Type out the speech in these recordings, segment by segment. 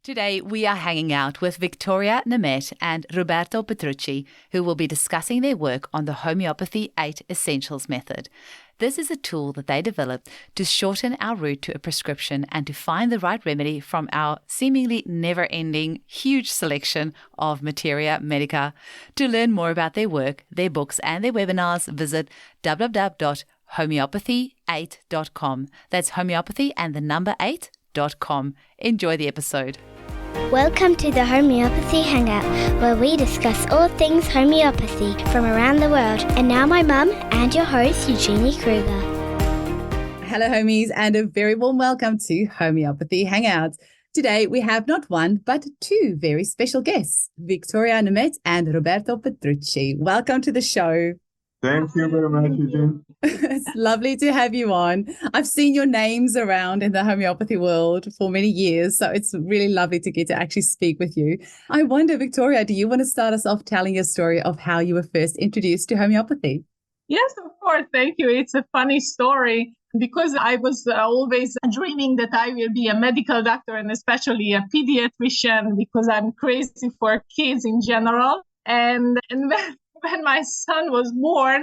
Today, we are hanging out with Viktoria, Nemeth and Roberto Petrucci, who will be discussing their work on the Homeopathy 8 Essentials method. This is a tool that they developed to shorten our route to a prescription and to find the right remedy from our seemingly never-ending, huge selection of materia medica. To learn more about their work, their books and their webinars, visit www.homeopathy8.com. That's homeopathy and the number 8.com. Enjoy the episode. Welcome to the Homeopathy Hangout, where we discuss all things homeopathy from around the world. And now my mum and your host, Eugenie Kruger. Hello, homies, and a very warm welcome to Homeopathy Hangout. Today, we have not one, but two very special guests, Viktoria Nemeth and Roberto Petrucci. Welcome to the show. Thank you very much, Eugene. It's lovely to have you on. I've seen your names around in the homeopathy world for many years, so it's really lovely to get to actually speak with you. I wonder, Viktoria, do you want to start us off telling your story of how you were first introduced to homeopathy? Yes, of course. Thank you. It's a funny story because I was always dreaming that I will be a medical doctor and especially a pediatrician because I'm crazy for kids in general. And when my son was born,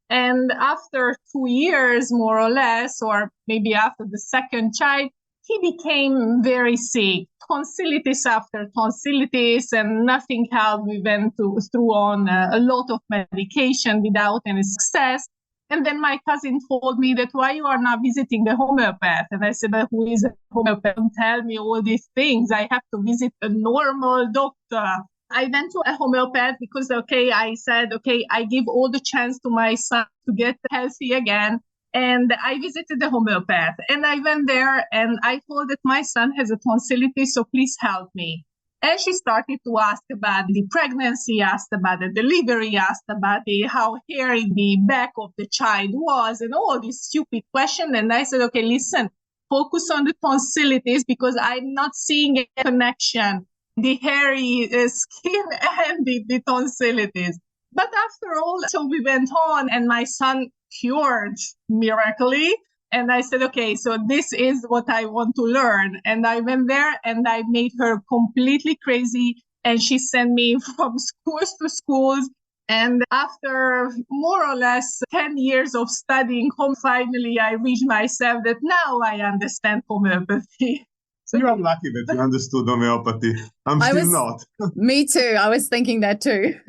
and after 2 years, more or less, or maybe after the second child, he became very sick, tonsillitis after tonsillitis, and nothing helped. We went through on a lot of medication without any success. And then my cousin told me that why you are not visiting the homeopath? And I said, but who is a homeopath? Don't tell me all these things. I have to visit a normal doctor. I went to a homeopath because, I said, I give all the chance to my son to get healthy again. And I visited the homeopath and I went there and I told that my son has a tonsillitis, so please help me. And she started to ask about the pregnancy, asked about the delivery, asked about how hairy the back of the child was and all these stupid questions. And I said, listen, focus on the tonsillitis because I'm not seeing a connection. The hairy skin and the tonsillitis. But after all, so we went on and my son cured miraculously. And I said, so this is what I want to learn. And I went there and I made her completely crazy. And she sent me from schools to schools. And after more or less 10 years of studying home, finally I reached myself that now I understand homeopathy. You are lucky that you understood homeopathy. I'm still not. Me too. I was thinking that too.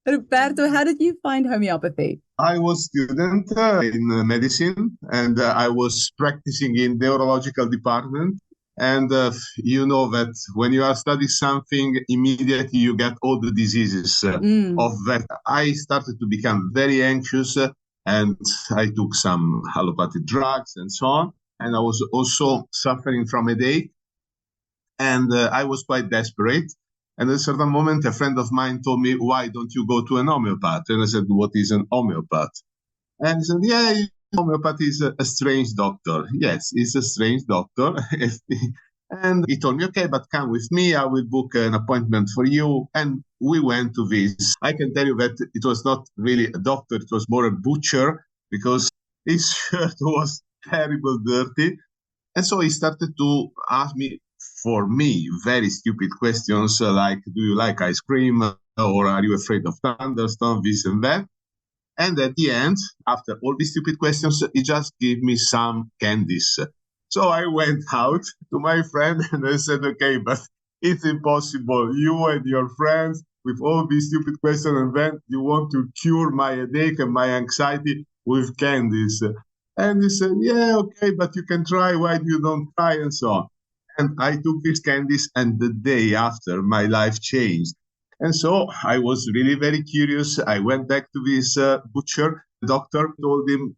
Roberto, how did you find homeopathy? I was a student in medicine and I was practicing in the neurological department. And you know that when you are studying something, immediately you get all the diseases of that. I started to become very anxious and I took some allopathic drugs and so on. And I was also suffering from a headache. And I was quite desperate. And at a certain moment, a friend of mine told me, why don't you go to an homeopath? And I said, what is an homeopath? And he said, yeah, homeopath is a strange doctor. Yes, he's a strange doctor. And he told me, but come with me. I will book an appointment for you. And we went to this. I can tell you that it was not really a doctor. It was more a butcher because his shirt was terrible dirty. And so he started to ask me, for me, very stupid questions like, do you like ice cream? Or are you afraid of thunderstorms, this and that? And at the end, after all these stupid questions, he just gave me some candies. So I went out to my friend and I said, but it's impossible. You and your friends with all these stupid questions and then you want to cure my headache and my anxiety with candies. And he said, but you can try. Why do you don't try? And so on. And I took these candies and the day after my life changed. And so I was really very curious. I went back to this butcher. The doctor told him,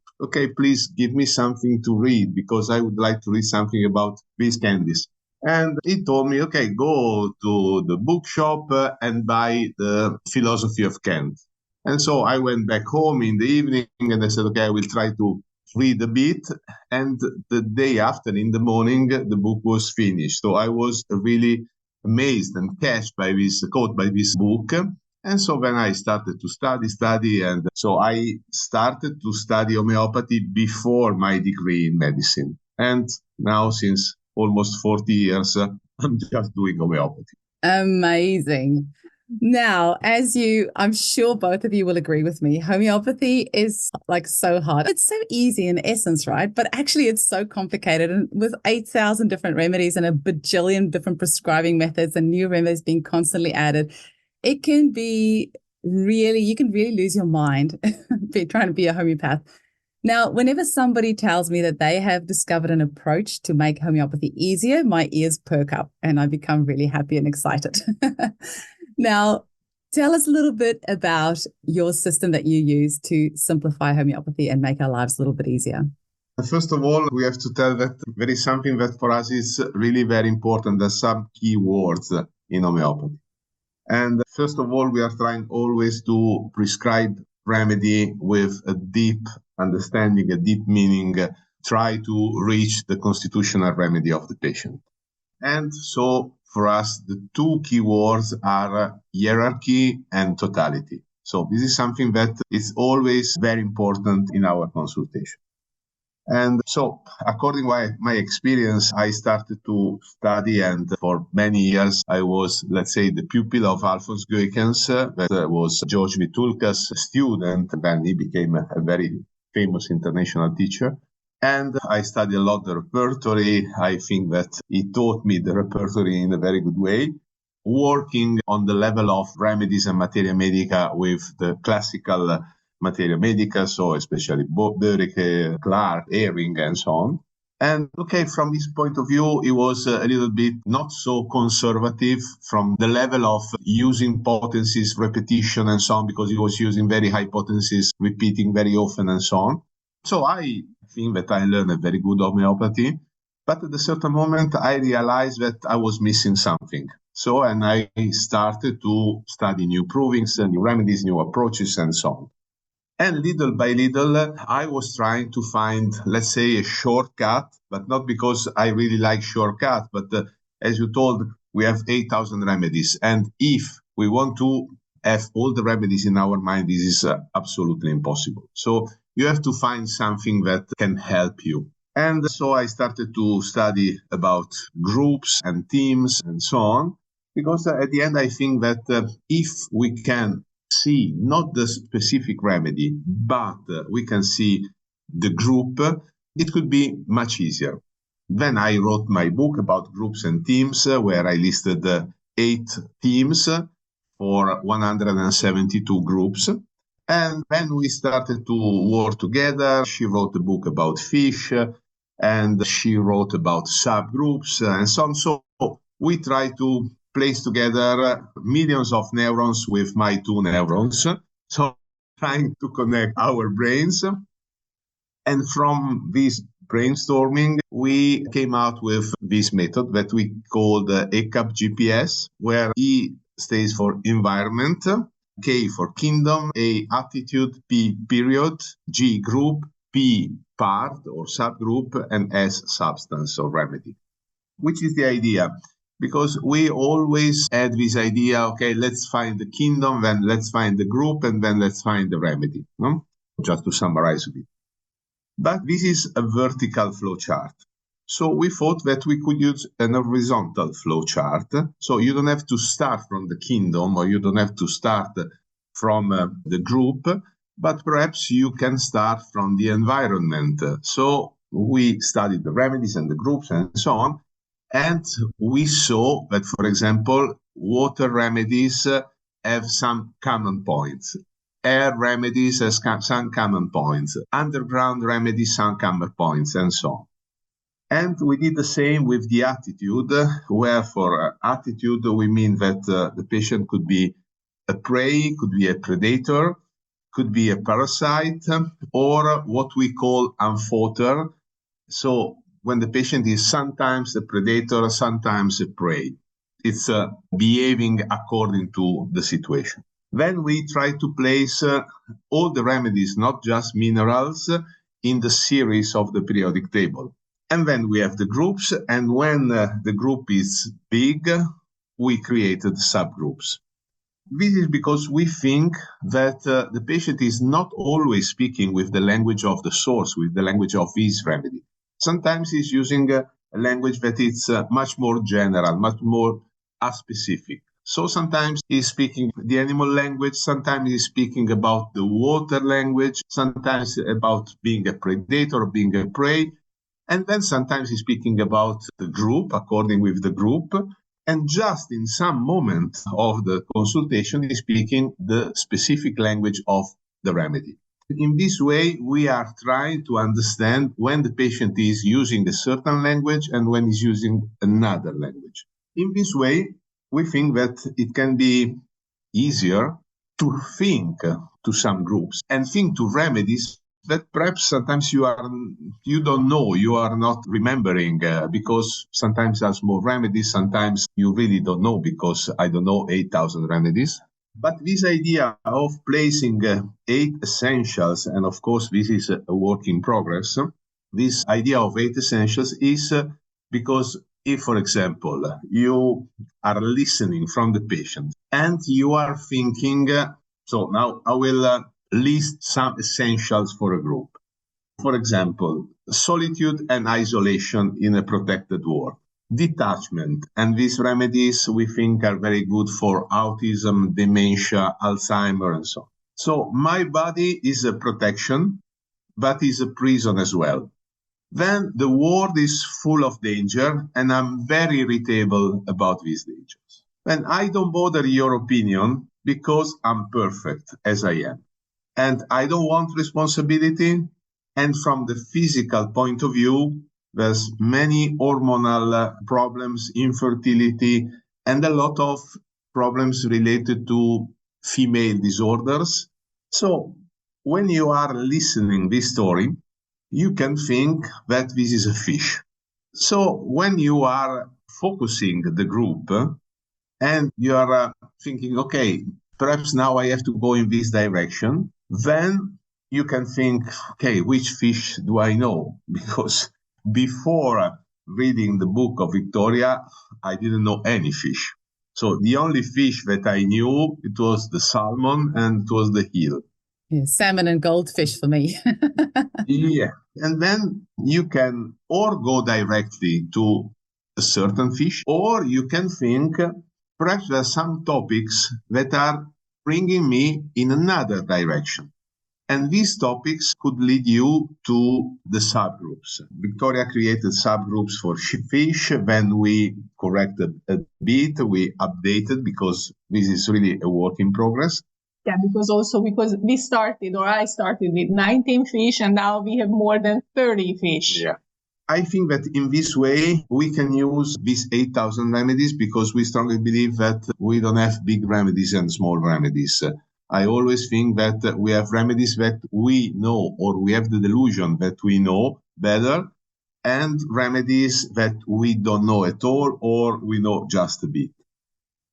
please give me something to read because I would like to read something about these candies. And he told me, go to the bookshop and buy the Philosophy of Kant. And so I went back home in the evening and I said, I will try to read a bit. And the day after, in the morning, the book was finished. So I was really amazed and caught by this book. And so then I started to study. And so I started to study homeopathy before my degree in medicine. And now, since almost 40 years, I'm just doing homeopathy. Amazing. Now, I'm sure both of you will agree with me, homeopathy is like so hard. It's so easy in essence, right? But actually it's so complicated, and with 8,000 different remedies and a bajillion different prescribing methods and new remedies being constantly added, it can be you can really lose your mind trying to be a homeopath. Now, whenever somebody tells me that they have discovered an approach to make homeopathy easier, my ears perk up and I become really happy and excited. Now, tell us a little bit about your system that you use to simplify homeopathy and make our lives a little bit easier. First of all, we have to tell that there is something that for us is really very important. There's some key words in homeopathy. And first of all, we are trying always to prescribe remedy with a deep understanding, a deep meaning, try to reach the constitutional remedy of the patient. And so for us, the two key words are hierarchy and totality. So this is something that is always very important in our consultation. And so, according to my experience, I started to study, and for many years, I was, let's say, the pupil of Alphonse Goekens, that was George Vitulka's student. Then he became a very famous international teacher. And I studied a lot the repertory. I think that he taught me the repertory in a very good way, working on the level of remedies and materia medica with the classical materia medica, so especially Böricke, Clark, Ehring, and so on. And okay, from this point of view, it was a little bit not so conservative from the level of using potencies, repetition, and so on, because he was using very high potencies, repeating very often, and so on. So I think that I learned a very good homeopathy, but at a certain moment I realized that I was missing something. So, and I started to study new provings, new remedies, new approaches, and so on. And little by little, I was trying to find, let's say, a shortcut, but not because I really like shortcuts, but as you told, we have 8,000 remedies. And if we want to have all the remedies in our mind, this is absolutely impossible. So you have to find something that can help you. And so I started to study about groups and teams and so on, because at the end, I think that if we can see not the specific remedy, but we can see the group, it could be much easier. Then I wrote my book about groups and teams, where I listed 8 teams for 172 groups. And then we started to work together. She wrote a book about fish, and she wrote about subgroups and so on. So we try to place together millions of neurons with my 2 neurons. So trying to connect our brains. And from this brainstorming, we came out with this method that we call the EKAP GPS, where E stands for environment, K for kingdom, A attitude, P period, G group, P part or subgroup, and S substance or remedy. Which is the idea? Because we always had this idea, okay, let's find the kingdom, then let's find the group, and then let's find the remedy. No? Just to summarize a bit. But this is a vertical flow chart. So we thought that we could use an horizontal flow chart. So you don't have to start from the kingdom, or you don't have to start from the group, but perhaps you can start from the environment. So we studied the remedies and the groups and so on. And we saw that, for example, water remedies have some common points. Air remedies have some common points. Underground remedies, some common points, and so on. And we did the same with the attitude, where for attitude, we mean that the patient could be a prey, could be a predator, could be a parasite, or what we call amphoter. So when the patient is sometimes a predator, sometimes a prey. It's behaving according to the situation. Then we try to place all the remedies, not just minerals, in the series of the periodic table. And then we have the groups, and when the group is big, we created subgroups. This is because we think that the patient is not always speaking with the language of the source, with the language of his remedy. Sometimes he's using a a language that is much more general, much more specific. So sometimes he's speaking the animal language, sometimes he's speaking about the water language, sometimes about being a predator, being a prey, and then sometimes he's speaking about the group, according with the group, and just in some moment of the consultation, he's speaking the specific language of the remedy. In this way, we are trying to understand when the patient is using a certain language and when he's using another language. In this way, we think that it can be easier to think to some groups and think to remedies that perhaps sometimes you don't know, you are not remembering, because sometimes there's more remedies, sometimes you really don't know because, 8,000 remedies. But this idea of placing 8 essentials, and of course this is a work in progress, this idea of 8 essentials is because if, for example, you are listening from the patient and you are thinking, so now I will list some essentials for a group. For example, solitude and isolation in a protected world. Detachment, and these remedies we think are very good for autism, dementia, Alzheimer, and so on. So my body is a protection, but is a prison as well. Then the world is full of danger, and I'm very irritable about these dangers. Then I don't bother your opinion because I'm perfect as I am. And I don't want responsibility. And from the physical point of view, there's many hormonal problems, infertility, and a lot of problems related to female disorders. So when you are listening this story, you can think that this is a fish. So when you are focusing the group and you are thinking, okay, perhaps now I have to go in this direction, then you can think, okay, which fish do I know? Because before reading the book of Viktória, I didn't know any fish. So the only fish that I knew, it was the salmon and it was the eel. Yeah, salmon and goldfish for me. Yeah. And then you can or go directly to a certain fish, or you can think perhaps there are some topics that are bringing me in another direction. And these topics could lead you to the subgroups. Viktória created subgroups for fish. Then we corrected a bit, we updated because this is really a work in progress. Yeah, because I started with 19 fish and now we have more than 30 fish. Yeah. I think that in this way, we can use these 8,000 remedies because we strongly believe that we don't have big remedies and small remedies. I always think that we have remedies that we know, or we have the delusion that we know better, and remedies that we don't know at all, or we know just a bit.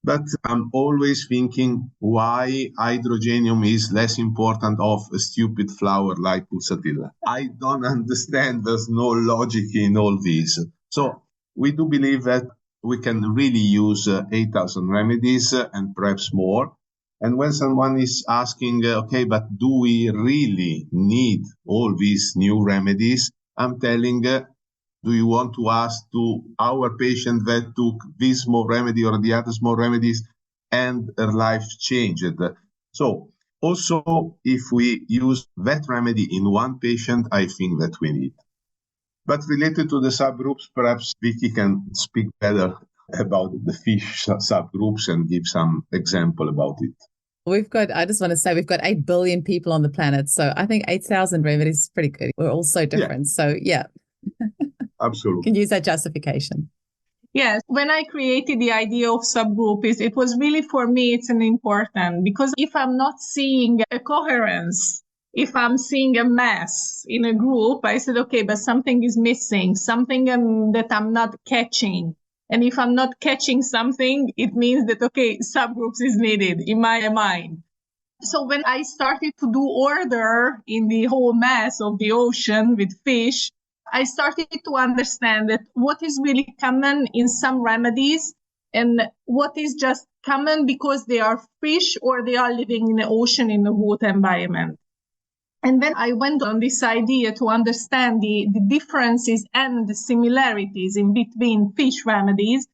But I'm always thinking why hydrogenium is less important of a stupid flower like pulsatilla. I don't understand. There's no logic in all this. So we do believe that we can really use 8,000 remedies and perhaps more. And when someone is asking, okay, but do we really need all these new remedies? I'm telling, do you want to ask to our patient that took this small remedy or the other small remedies and her life changed? So also, if we use that remedy in one patient, I think that we need. But related to the subgroups, perhaps Vicky can speak better about the fish subgroups and give some example about it. I just want to say we've got 8 billion people on the planet. So I think 8,000 remedies is pretty good. We're all so different. Yeah. So yeah. Absolutely. Can use that justification. Yes. When I created the idea of subgroup, it was really for me, it's an important, because if I'm not seeing a coherence, if I'm seeing a mess in a group, I said, okay, but something is missing, something that I'm not catching. And if I'm not catching something, it means that, okay, subgroups is needed in my mind. So when I started to do order in the whole mess of the ocean with fish, I started to understand that what is really common in some remedies and what is just common because they are fish or they are living in the ocean in the water environment. And then I went on this idea to understand the differences and the similarities in between fish remedies.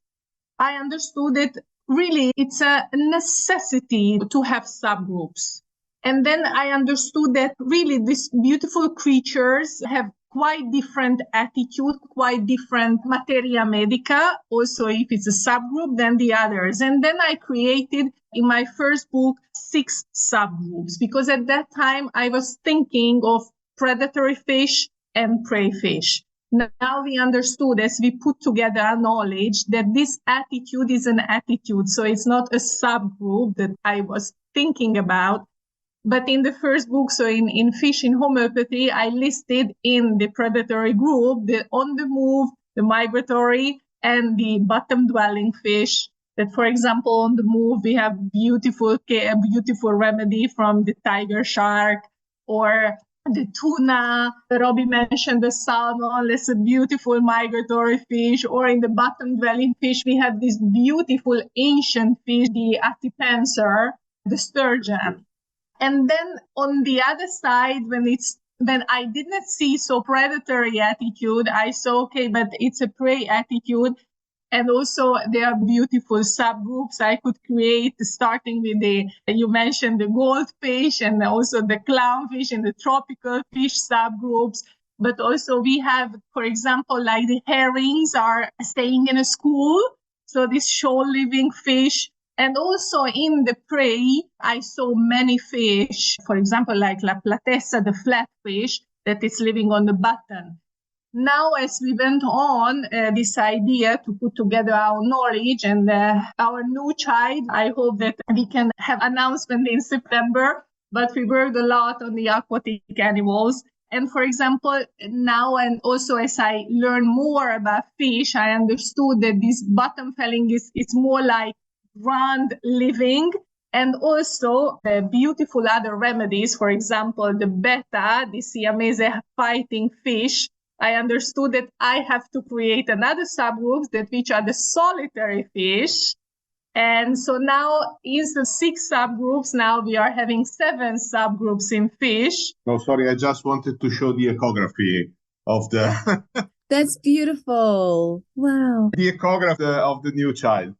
I understood that really it's a necessity to have subgroups. And then I understood that really these beautiful creatures have quite different attitude, quite different materia medica, also if it's a subgroup than the others. And then I created in my first book 6 subgroups, because at that time I was thinking of predatory fish and prey fish. Now we understood, as we put together our knowledge, that this attitude is an attitude. So it's not a subgroup that I was thinking about. But in the first book, so in Fish in Homeopathy, I listed in the predatory group the on the move, the migratory, and the bottom dwelling fish. That, for example, on the move, we have a beautiful remedy from the tiger shark, or the tuna. Robbie mentioned the salmon. That's a beautiful migratory fish. Or in the bottom dwelling fish, we have this beautiful ancient fish, the Atipenser, the sturgeon. And then on the other side, when I did not see so predatory attitude, I saw, okay, but it's a prey attitude. And also there are beautiful subgroups I could create, starting with you mentioned the goldfish and also the clownfish and the tropical fish subgroups. But also we have, for example, like the herrings are staying in a school. So this shoal-living fish. And also in the prey, I saw many fish, for example, like La Platessa, the flatfish that is living on the bottom. Now, as we went on, this idea to put together our knowledge and our new child, I hope that we can have announcement in September, but we worked a lot on the aquatic animals. And for example, now, and also as I learn more about fish, I understood that this bottom felling is more like ground living, and also the beautiful other remedies, for example, the betta, the Siamese fighting fish. I understood that I have to create another subgroups which are the solitary fish. And so now is the 6 subgroups. Now we are having 7 subgroups in fish. Oh, sorry, I just wanted to show the ecography of the... That's beautiful. Wow. The ecography of the new child.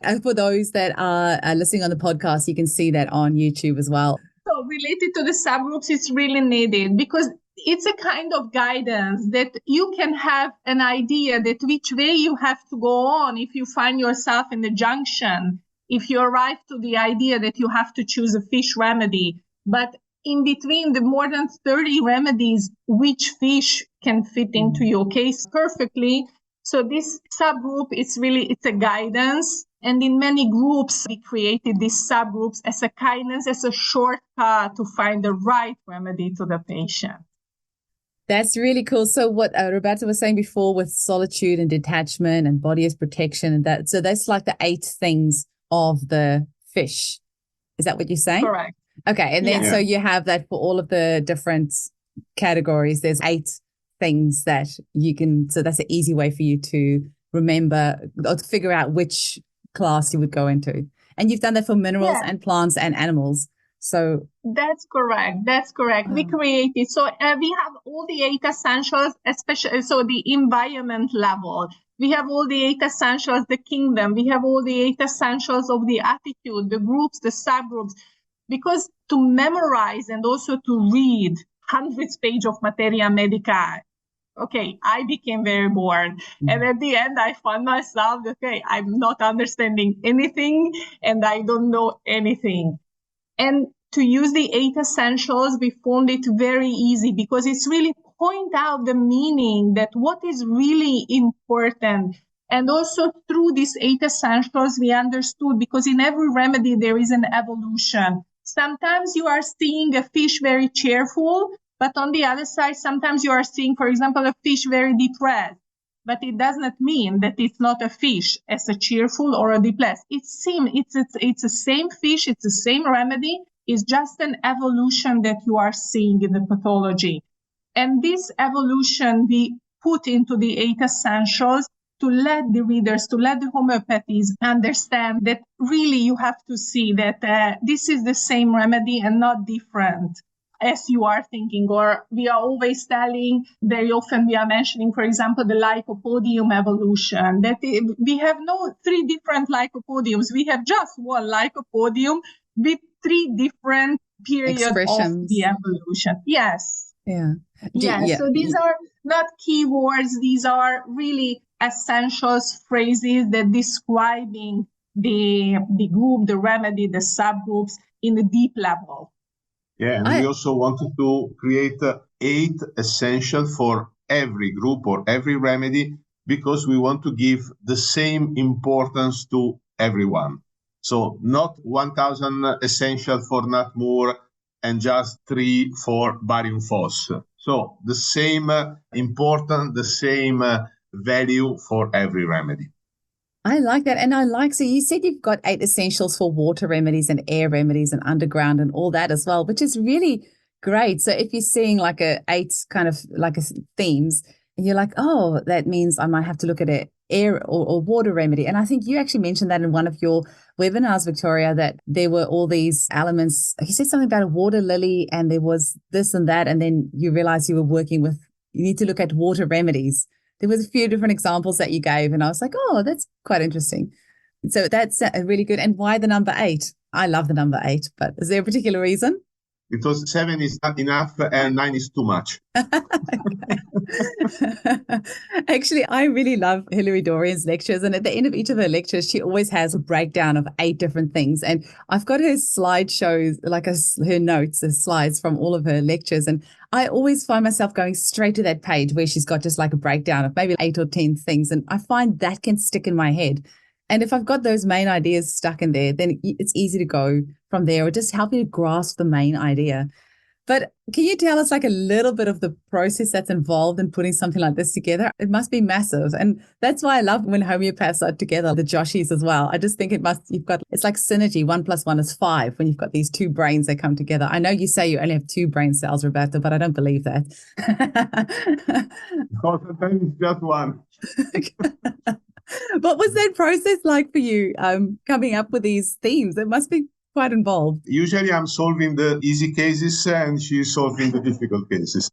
And for those that are listening on the podcast, you can see that on YouTube as well. So related to the subgroups, it's really needed because it's a kind of guidance that you can have an idea that which way you have to go on if you find yourself in the junction, if you arrive to the idea that you have to choose a fish remedy. But in between the more than 30 remedies, which fish can fit into your case perfectly. So this subgroup, it's a guidance. And in many groups, we created these subgroups as a guidance, as a shortcut to find the right remedy to the patient. That's really cool. So what Roberto was saying before with solitude and detachment and body as protection and that, so that's like the 8 things of the fish. Is that what you're saying? Correct. Okay. And then so you have that for all of the different categories. There's 8 things that you can, so that's an easy way for you to remember or to figure out which class you would go into. And you've done that for minerals and plants and animals. So that's correct. We created, so we have all the 8 essentials, especially so the environment level. We have all the 8 essentials, the kingdom. We have all the 8 essentials of the attitude, the groups, the subgroups. Because to memorize and also to read hundreds pages of materia medica, okay, I became very bored. And at the end, I found myself, okay, I'm not understanding anything and I don't know anything. And to use the 8 essentials, we found it very easy because it's really point out the meaning that what is really important. And also through these 8 essentials, we understood because in every remedy, there is an evolution. Sometimes you are seeing a fish very cheerful, but on the other side, sometimes you are seeing, for example, a fish very depressed. But it does not mean that it's not a fish as a cheerful or a depressed. It's the same fish, it's the same remedy. It's just an evolution that you are seeing in the pathology. And this evolution we put into the 8 essentials to let the readers, to let the homeopathies understand that really you have to see that this is the same remedy and not different. as you are thinking, or we are always telling, very often we are mentioning, for example, the lycopodium evolution, that we have no three different lycopodiums. We have just one lycopodium with three different periods of the evolution. Yes. Yeah. So these are not keywords. These are really essentials, phrases that describing the group, the remedy, the subgroups in a deep level. Yeah, and we also wanted to create 8 essentials for every group or every remedy, because we want to give the same importance to everyone. So not 1,000 essentials for nut mur and just 3 for barium phos. So the same importance, the same value for every remedy. I like that. And so you said you've got 8 essentials for water remedies and air remedies and underground and all that as well, which is really great. So if you're seeing like 8 kind of like themes, and you're like, oh, that means I might have to look at an air or water remedy. And I think you actually mentioned that in one of your webinars, Viktória, that there were all these elements. You said something about a water lily and there was this and that. And then you realized you need to look at water remedies. There was a few different examples that you gave, and I was like, oh, that's quite interesting. So that's really good. And why the number 8? I love the number 8, but is there a particular reason? Because 7 is not enough and 9 is too much. Actually, I really love Hilary Dorian's lectures. And at the end of each of her lectures, she always has a breakdown of 8 different things. And I've got her slideshows, like her notes, her slides from all of her lectures. And I always find myself going straight to that page where she's got just like a breakdown of maybe 8 or 10 things. And I find that can stick in my head. And if I've got those main ideas stuck in there, then it's easy to go from there, or just help you to grasp the main idea. But can you tell us like a little bit of the process that's involved in putting something like this together? It must be massive. And that's why I love when homeopaths are together, the Joshis as well. I just think it's like synergy. 1 + 1 is 5 when you've got these 2 brains that come together. I know you say you only have 2 brain cells, Roberto, but I don't believe that. No, sometimes it's just 1. What was that process like for you, coming up with these themes? It must be quite involved. Usually I'm solving the easy cases and she's solving the difficult cases.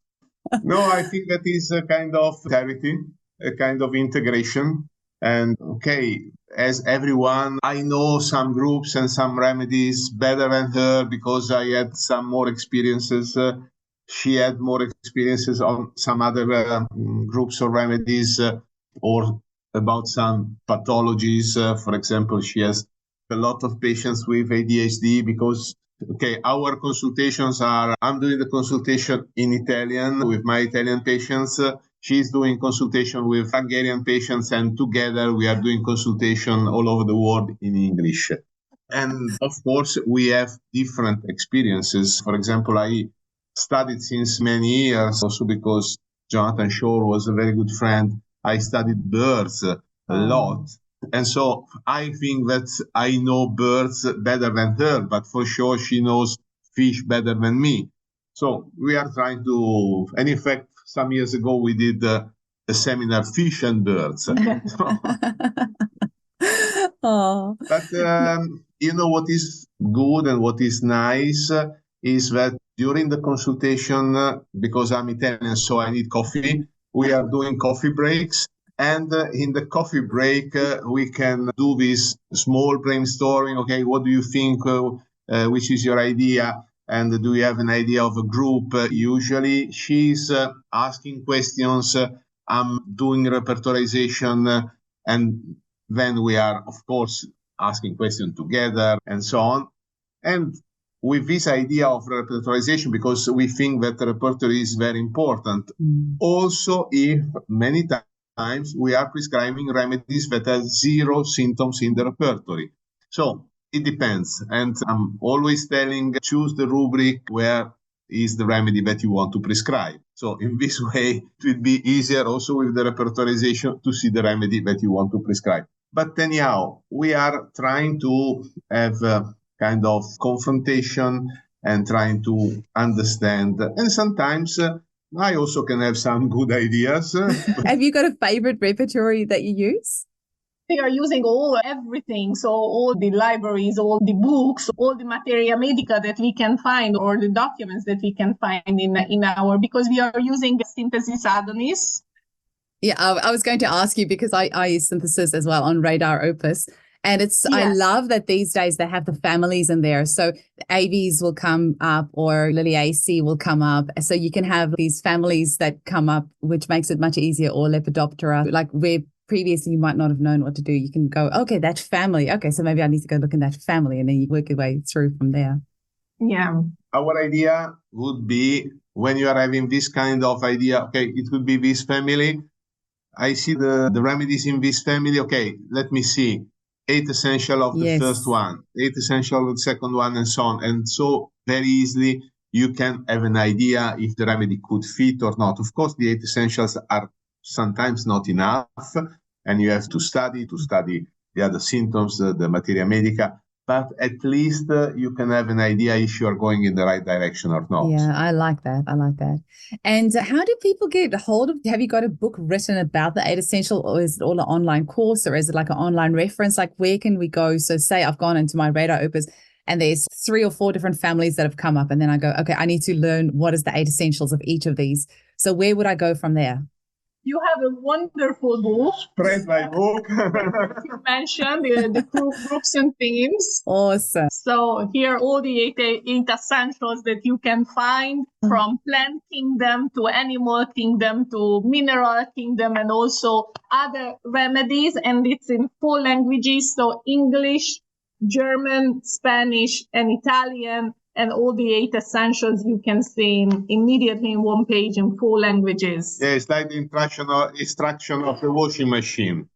No, I think that is a kind of charity, a kind of integration. And as everyone, I know some groups and some remedies better than her because I had some more experiences. She had more experiences on some other groups or remedies or about some pathologies. For example, she has a lot of patients with ADHD because, our consultations I'm doing the consultation in Italian with my Italian patients. She's doing consultation with Hungarian patients, and together we are doing consultation all over the world in English. And of course, we have different experiences. For example, I studied since many years also because Jonathan Shore was a very good friend. I studied birds a lot. And so I think that I know birds better than her, but for sure she knows fish better than me. So we are trying to, and in fact, some years ago we did a seminar, Fish and Birds. But what is good and what is nice is that during the consultation, because I'm Italian, so I need coffee, we are doing coffee breaks. And in the coffee break, we can do this small brainstorming. Okay, what do you think? Which is your idea? And do you have an idea of a group? Usually she's asking questions. I'm doing repertorization. And then we are, of course, asking questions together and so on. And with this idea of repertorization, because we think that repertory is very important. Also, if many times we are prescribing remedies that have 0 symptoms in the repertory. So it depends. And I'm always telling, choose the rubric where is the remedy that you want to prescribe. So in this way, it will be easier also with the repertorization to see the remedy that you want to prescribe. But anyhow, we are trying to have a kind of confrontation and trying to understand. And sometimes I also can have some good ideas. Have you got a favorite repertory that you use? We are using everything. So all the libraries, all the books, all the materia medica that we can find, or the documents that we can find in our, because we are using synthesis adonis. Yeah, I was going to ask you because I use synthesis as well on Radar Opus. And I love that these days they have the families in there. So AVs will come up or Liliaceae will come up. So you can have these families that come up, which makes it much easier, or Lepidoptera, like where previously you might not have known what to do. You can go, okay, that family. Okay, so maybe I need to go look in that family, and then you work your way through from there. Yeah. Our idea would be, when you are having this kind of idea, okay, it would be this family. I see the remedies in this family. Okay, let me see. 8 essential of the first one, 8 essential of the second one, and so on. And so very easily you can have an idea if the remedy could fit or not. Of course, the 8 essentials are sometimes not enough, and you have to study the other symptoms, the materia medica. But at least you can have an idea if you are going in the right direction or not. Yeah, I like that. And how do people get hold of, have you got a book written about the 8 Essential, or is it all an online course, or is it like an online reference? Like, where can we go? So say I've gone into my Radar Opus and there's 3 or 4 different families that have come up, and then I go, okay, I need to learn what is the 8 Essentials of each of these. So where would I go from there? You have a wonderful book. Spread my book. You mentioned the groups and themes. Awesome. So here are all the 8 essentials that you can find, from plant kingdom to animal kingdom to mineral kingdom, and also other remedies. And it's in 4 languages, so English, German, Spanish, and Italian. And all the 8 essentials you can see immediately in one page in 4 languages. Yeah, it's like the instruction of the washing machine.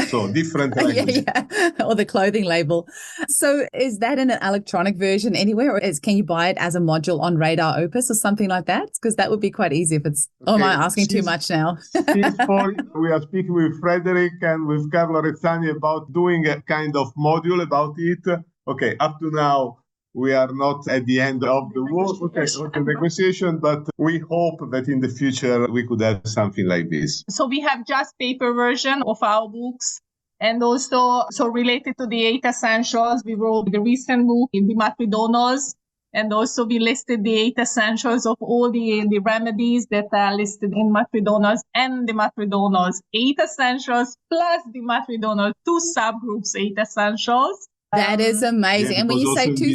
So different languages. yeah. Or the clothing label. So is that in an electronic version anywhere, or can you buy it as a module on Radar Opus or something like that? Because that would be quite easy if it's, okay, am I asking too much now? We are speaking with Frederick and with Carlo Rezzani about doing a kind of module about it. Okay, up to now, we are not at the end of the work, the negotiation, but we hope that in the future we could have something like this. So we have just paper version of our books. And also, so related to the 8 essentials, we wrote the recent book in the Matridonos. And also we listed the 8 essentials of all the remedies that are listed in Matridonos, and the Matridonos 8 essentials plus the Matridonos 2 subgroups 8 essentials. That is amazing. Yeah, and when you say 2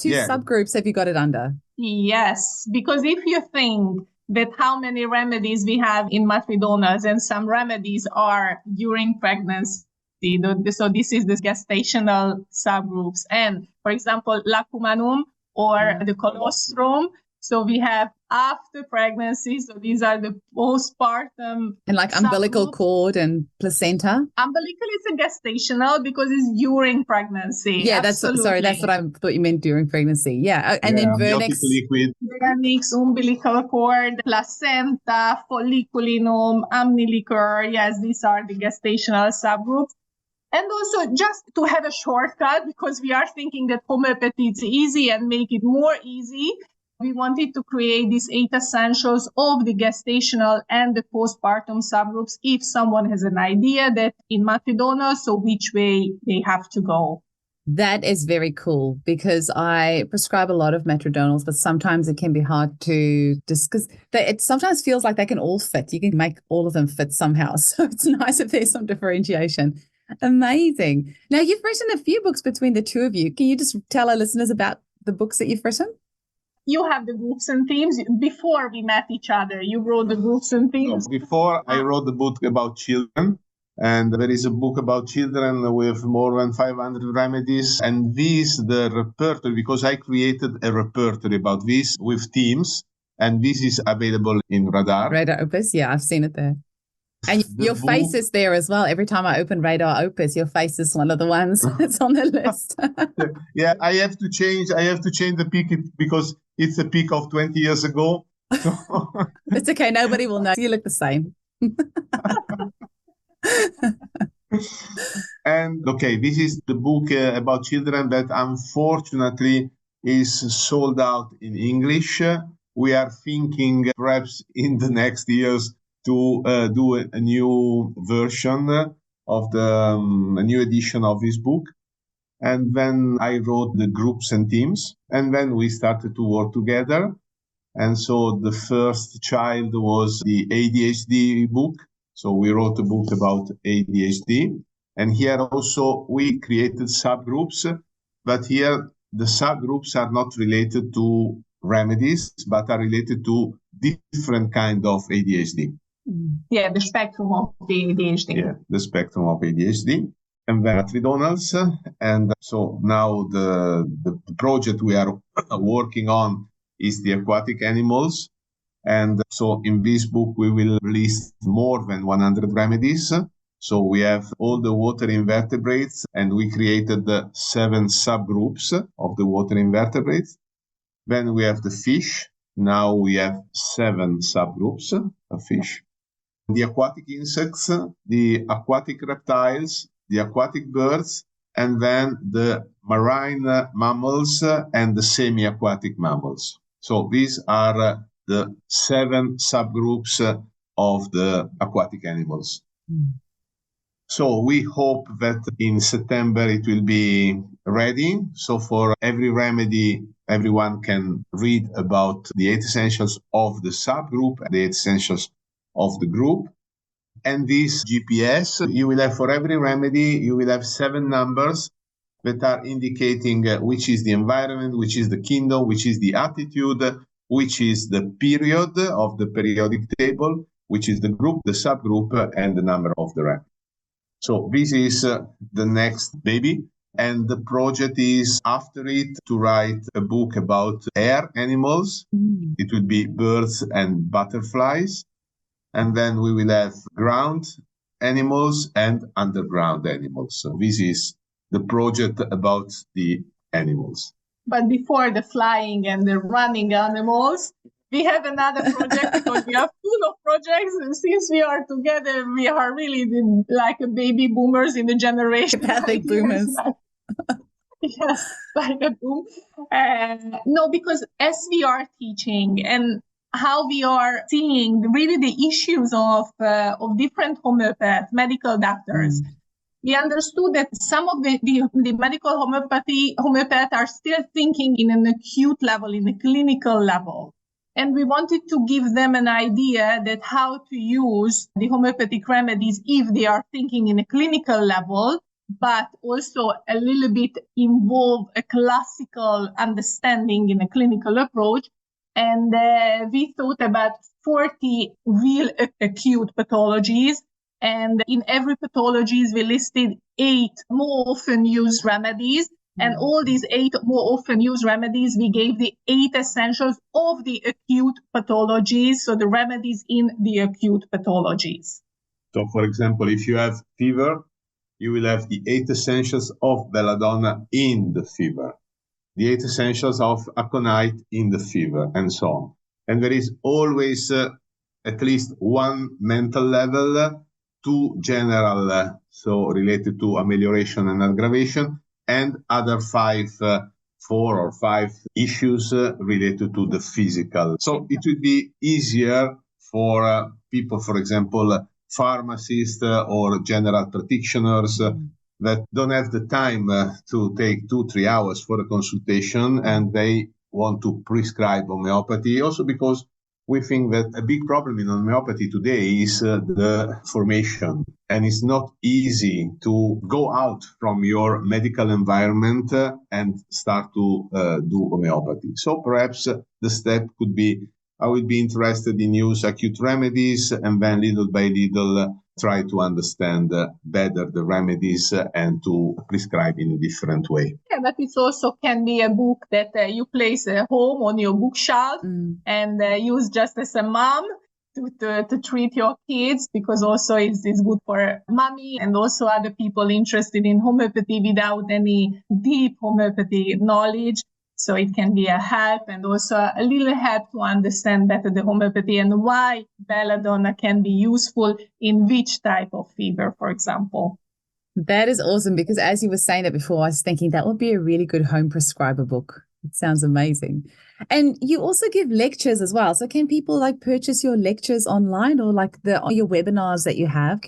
yeah. subgroups have you got it under? Yes, because if you think that how many remedies we have in Matridonas, and some remedies are during pregnancy, so this is the gestational subgroups. And for example, lacumanum or the colostrum. So we have after pregnancy. So these are the postpartum. And like umbilical cord and placenta. Umbilical is a gestational because it's during pregnancy. Yeah, that's what I thought you meant during pregnancy. Yeah, and then vernix. Vernix, umbilical cord, placenta, folliculinum, umbilical. Yes, these are the gestational subgroups. And also just to have a shortcut, because we are thinking that homeopathy is easy and make it more easy. We wanted to create these 8 essentials of the gestational and the postpartum subgroups if someone has an idea that in Matridonos, so which way they have to go. That is very cool, because I prescribe a lot of matridonals, but sometimes it can be hard to discuss. It sometimes feels like they can all fit. You can make all of them fit somehow. So it's nice if there's some differentiation. Amazing. Now, you've written a few books between the two of you. Can you just tell our listeners about the books that you've written? You have the groups and themes. Before we met each other, you wrote the groups and themes. Before, I wrote the book about children, and there is a book about children with more than 500 remedies. And the repertoire, because I created a repertoire about this with themes, and this is available in Radar. Radar Opus, yeah, I've seen it there. And your face is there as well. Every time I open Radar Opus, your face is one of the ones that's on the list. Yeah, I have to change the pic because it's a pic of 20 years ago. It's okay. Nobody will know. You look the same. And okay, this is the book about children that unfortunately is sold out in English. We are thinking perhaps in the next years to do a new version. of the a new edition of this book. And then I wrote the groups and teams, and then we started to work together. And so the first child was the ADHD book. So we wrote a book about ADHD. And here also we created subgroups, but here the subgroups are not related to remedies, but are related to different kind of ADHD. Yeah, the spectrum of the ADHD. Yeah, the spectrum of ADHD. And then tridonals. And so now the project we are working on is the aquatic animals. And so in this book, we will list more than 100 remedies. So we have all the water invertebrates, and we created the 7 subgroups of the water invertebrates. Then we have the fish. Now we have 7 subgroups of fish. The aquatic insects, the aquatic reptiles, the aquatic birds, and then the marine mammals and the semi-aquatic mammals. So these are the 7 subgroups of the aquatic animals. So we hope that in September it will be ready. So for every remedy, everyone can read about the 8 essentials of the subgroup, the 8 essentials of the group. And this GPS, you will have for every remedy, you will have 7 numbers that are indicating which is the environment, which is the kingdom, which is the attitude, which is the period of the periodic table, which is the group, the subgroup, and the number of the remedy. So this is the next baby. And the project is after it to write a book about air animals. It will be birds and butterflies. And then we will have ground animals and underground animals. So this is the project about the animals. But before the flying and the running animals, we have another project because we are full of projects. And since we are together, we are really like a baby boomers in the generation. Homeopathic boomers. Yes, like a boom. No, because as we are teaching and how we are seeing really the issues of different homeopaths, medical doctors, we understood that some of the medical homeopaths are still thinking in an acute level, in a clinical level. And we wanted to give them an idea that how to use the homeopathic remedies if they are thinking in a clinical level, but also a little bit involve a classical understanding in a clinical approach. And we thought about 40 real acute pathologies. And in every pathologies, we listed 8 more often used remedies. And all these 8 more often used remedies, we gave the 8 essentials of the acute pathologies. So the remedies in the acute pathologies. So, for example, if you have fever, you will have the 8 essentials of belladonna in the fever. The 8 essentials of aconite in the fever, and so on. And there is always at least one mental level, 2 general, so related to amelioration and aggravation, and other 4 or 5 issues related to the physical. So it will be easier for people, for example, pharmacists or general practitioners, that don't have the time to take 2-3 hours for a consultation, and they want to prescribe homeopathy. Also because we think that a big problem in homeopathy today is the formation. And it's not easy to go out from your medical environment and start to do homeopathy. So perhaps the step could be, I would be interested in use acute remedies, and then little by little try to understand better the remedies and to prescribe in a different way. Yeah, but it also can be a book that you place at home on your bookshelf and use just as a mom to treat your kids, because also it's good for mommy and also other people interested in homeopathy without any deep homeopathy knowledge. So it can be a help, and also a little help to understand better the homeopathy and why belladonna can be useful in which type of fever, for example. That is awesome, because as you were saying that before, I was thinking that would be a really good home prescriber book. It sounds amazing. And you also give lectures as well. So can people purchase your lectures online, or your webinars that you have?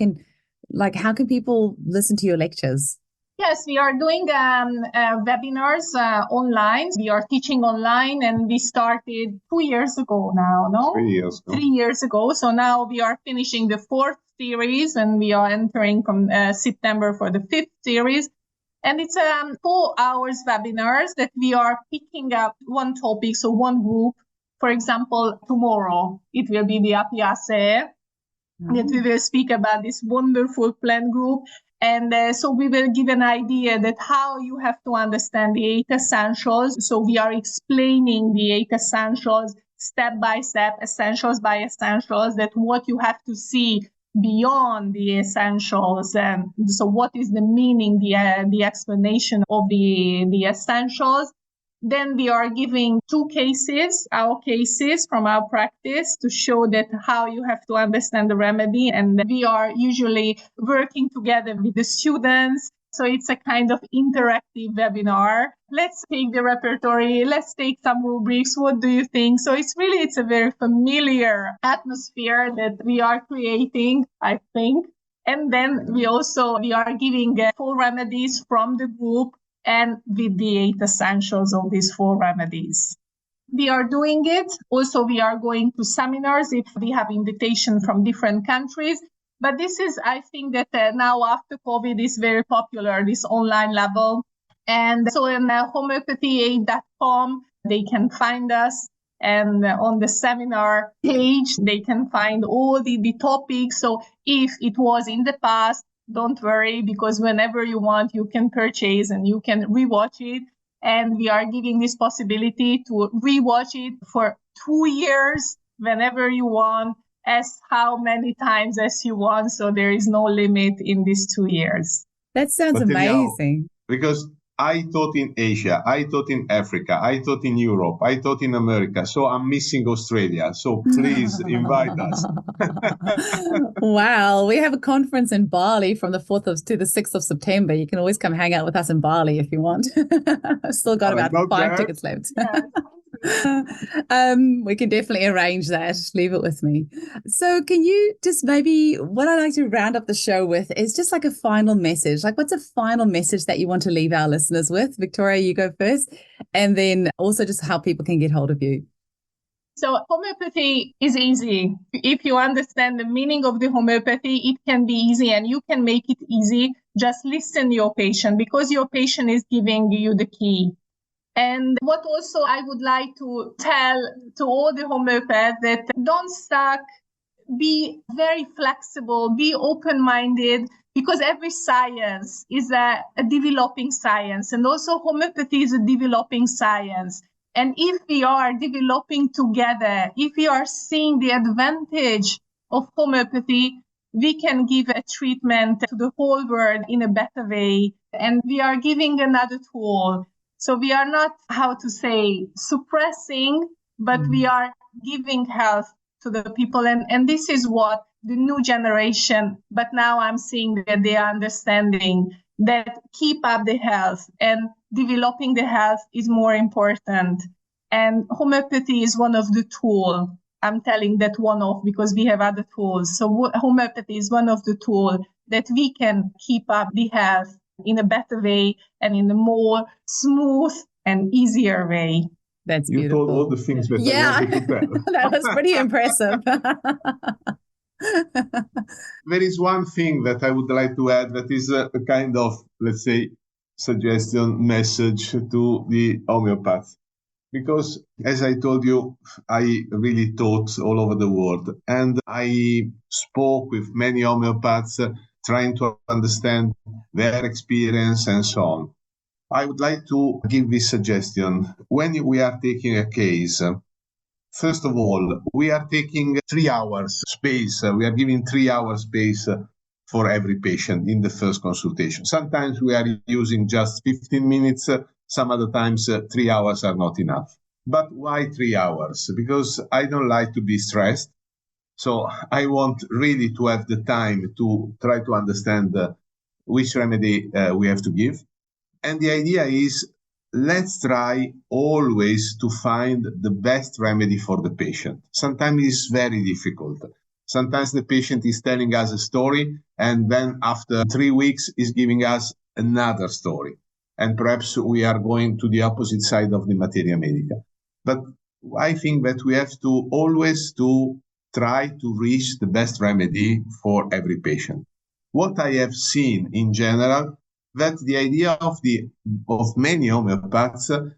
Like, how can people listen to your lectures? Yes, we are doing webinars online. We are teaching online, and we started 2 years ago now, no? 3 years ago. 3 years ago. So now we are finishing the 4th series, and we are entering from September for the 5th series. And it's 4 hours webinars that we are picking up one topic, so one group. For example, tomorrow it will be the Apiaceae, that we will speak about this wonderful plant group. And so we will give an idea that how you have to understand the 8 essentials. So we are explaining the 8 essentials step by step, essentials by essentials, that what you have to see beyond the essentials. And so what is the meaning, the explanation of the essentials. Then we are giving 2 cases, our cases from our practice, to show that how you have to understand the remedy. And we are usually working together with the students. So it's a kind of interactive webinar. Let's take the repertory. Let's take some rubrics. What do you think? So it's a very familiar atmosphere that we are creating, I think. And then we are giving 4 remedies from the group, and with the 8 essentials of these 4 remedies. We are doing it. Also, we are going to seminars if we have invitation from different countries. But this is, I think that now after COVID is very popular, this online level. And so in homeopathy8.com, they can find us. And on the seminar page, they can find all the topics. So if it was in the past, don't worry, because whenever you want, you can purchase and you can rewatch it. And we are giving this possibility to rewatch it for 2 years, whenever you want, as how many times as you want. So there is no limit in these 2 years. That sounds amazing. Because I taught in Asia, I taught in Africa, I taught in Europe, I taught in America. So I'm missing Australia. So please invite us. Wow. We have a conference in Bali from the 4th to the 6th of September. You can always come hang out with us in Bali if you want. Still got about 5 tickets left. We can definitely arrange that. Leave it with me. So can you just maybe, what I'd like to round up the show with is just like a final message. Like, what's a final message that you want to leave our listeners with? Viktoria, you go first. And then also just how people can get hold of you. So homeopathy is easy. If you understand the meaning of the homeopathy, it can be easy, and you can make it easy. Just listen to your patient, because your patient is giving you the key. And what also I would like to tell to all the homeopaths, that don't stuck, be very flexible, be open-minded, because every science is a developing science, and also homeopathy is a developing science. And if we are developing together, if we are seeing the advantage of homeopathy, we can give a treatment to the whole world in a better way. And we are giving another tool. So we are not, suppressing, but we are giving health to the people. And this is what the new generation, but now I'm seeing that they are understanding that keep up the health, and developing the health is more important. And homeopathy is one of the tools. I'm telling that one of, because we have other tools. So homeopathy is one of the tools that we can keep up the health in a better way and in a more smooth and easier way. That's beautiful. You told all the things that I wanted to tell. That was pretty impressive. There is one thing that I would like to add that is a kind of, let's say, suggestion message to the homeopaths. Because, as I told you, I really taught all over the world. And I spoke with many homeopaths, trying to understand their experience and so on. I would like to give this suggestion. When we are taking a case, first of all, we are taking 3 hours space. We are giving 3 hours space for every patient in the first consultation. Sometimes we are using just 15 minutes. Some other times 3 hours are not enough. But why 3 hours? Because I don't like to be stressed. So I want really to have the time to try to understand which remedy we have to give. And the idea is, let's try always to find the best remedy for the patient. Sometimes it's very difficult. Sometimes the patient is telling us a story, and then after 3 weeks is giving us another story. And perhaps we are going to the opposite side of the materia medica. But I think that we have to always to try to reach the best remedy for every patient. What I have seen in general, that the idea of many homeopaths,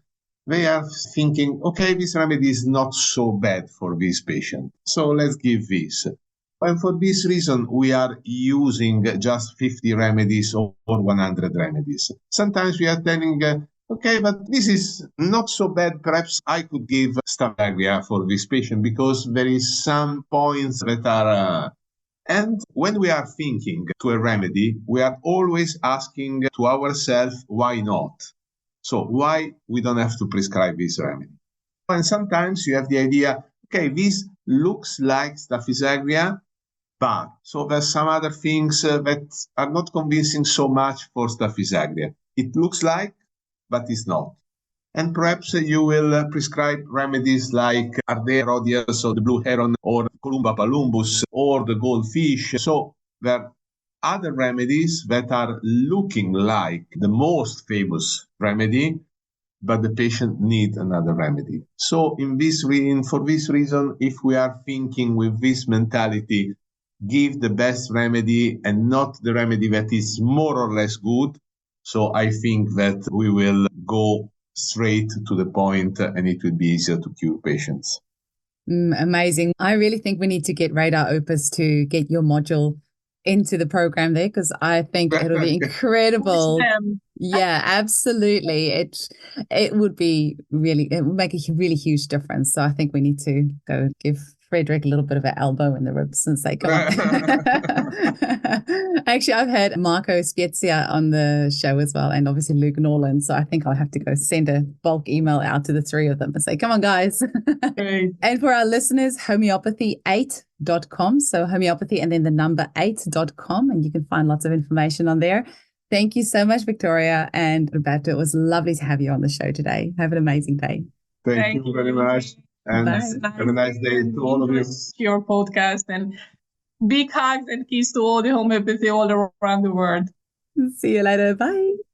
they are thinking, okay, this remedy is not so bad for this patient, so let's give this. And for this reason, we are using just 50 remedies or 100 remedies. Sometimes we are telling, okay, but this is not so bad. Perhaps I could give Staph aureus for this patient because there is some points that are... And when we are thinking to a remedy, we are always asking to ourselves, why not? So why we don't have to prescribe this remedy? And sometimes you have the idea, okay, this looks like Staph aureus, but so there's some other things that are not convincing so much for Staph aureus. It looks like, but it's not. And perhaps you will prescribe remedies like Ardea rhodius or the blue heron or Columba palumbus or the goldfish. So there are other remedies that are looking like the most famous remedy, but the patient needs another remedy. So for this reason, if we are thinking with this mentality, give the best remedy and not the remedy that is more or less good, so I think that we will go straight to the point and it will be easier to cure patients. Amazing. I really think we need to get Radar Opus to get your module into the program there, because I think it'll be incredible. Yeah, absolutely. It would be really, it would make a really huge difference. So I think we need to go give Frederick a little bit of an elbow in the ribs and say, come on. Actually, I've had Marco Spezia on the show as well, and obviously Luke Norland. So I think I'll have to go send a bulk email out to the three of them and say, come on, guys. Great. And for our listeners, homeopathy8.com. So homeopathy and then the number 8.com. And you can find lots of information on there. Thank you so much, Viktoria and Roberto. It was lovely to have you on the show today. Have an amazing day. Thank you very much. And have a nice day to all of you. Your podcast, and big hugs and kisses to all the homeopathy all around the world. See you later. Bye.